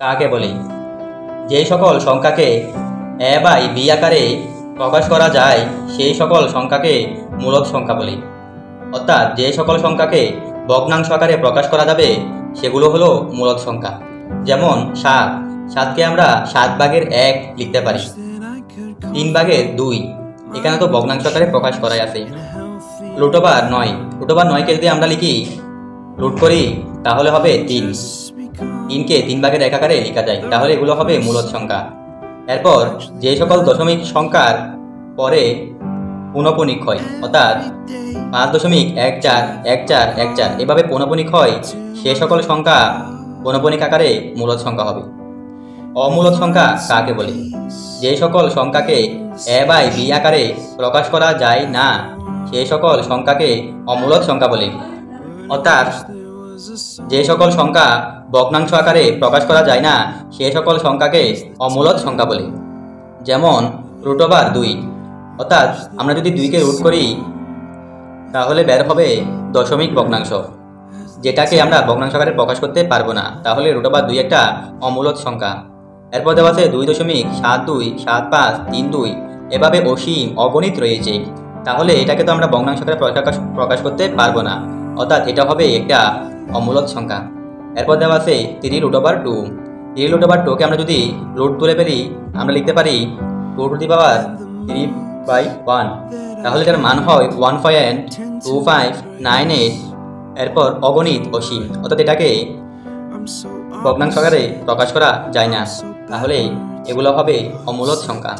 কাকে বলে? যেই সকল সংখ্যাকে এ বাই বি আকারে প্রকাশ করা যায় সেই সকল সংখ্যাকে মূলদ সংখ্যা বলে। অর্থাৎ যে সকল সংখ্যাকে ভগ্নাংশ আকারে প্রকাশ করা যাবে সেগুলো হলো মূলদ সংখ্যা। যেমন ৭কে আমরা ৭/১ লিখতে পারি, ৩/২। এখানে তো ভগ্নাংশ আকারে প্রকাশ করাই আছে। √৯কে যদি আমরা লিখি রুট করি তাহলে হবে ৩। ৩কে ৩/১ আকারে লেখা যায়, তাহলে এগুলো হবে মূলদ সংখ্যা। এরপর যে সকল দশমিক সংখ্যার পরে পৌনঃপুনিক হয়, অর্থাৎ ৫.১৪১৪১৪ এভাবে পৌনঃপুনিক হয়, সে সকল সংখ্যা পৌনঃপুনিক আকারে মূলদ সংখ্যা হবে। অমূলদ সংখ্যা কাকে বলে? যে সকল সংখ্যাকে এ বাই বি আকারে প্রকাশ করা যায় না সেই সকল সংখ্যাকে অমূলদ সংখ্যা বলে। অর্থাৎ যে সকল সংখ্যা ভগ্নাংশ আকারে প্রকাশ করা যায় না সে সকল সংখ্যাকে অমূলদ সংখ্যা বলে। যেমন √২। অর্থাৎ আমরা যদি ২কে রুট করি তাহলে বের হবে দশমিক ভগ্নাংশ, যেটাকে আমরা ভগ্নাংশ আকারে প্রকাশ করতে পারবো না, তাহলে √২ একটা অমূলদ সংখ্যা। এরপর দেওয়া আছে 2.727532, এভাবে অসীম অগণিত রয়েছে, তাহলে এটাকে তো আমরা ভগ্নাংশ আকারে প্রকাশ করতে পারবো না, অর্থাৎ এটা হবে একটা অমূলদ সংখ্যা। এরপর দেওয়া আছে 3√2। 3√2কে আমরা যদি রুট তুলে ফেলি আমরা লিখতে পারি 2^3/1, তাহলে এটার মান হয় 1.2598। এরপর অগণিত অসীম, অর্থাৎ এটাকে ভগ্নাংশ আকারে প্রকাশ করা যায় না, তাহলে এগুলো হবে অমূলদ সংখ্যা।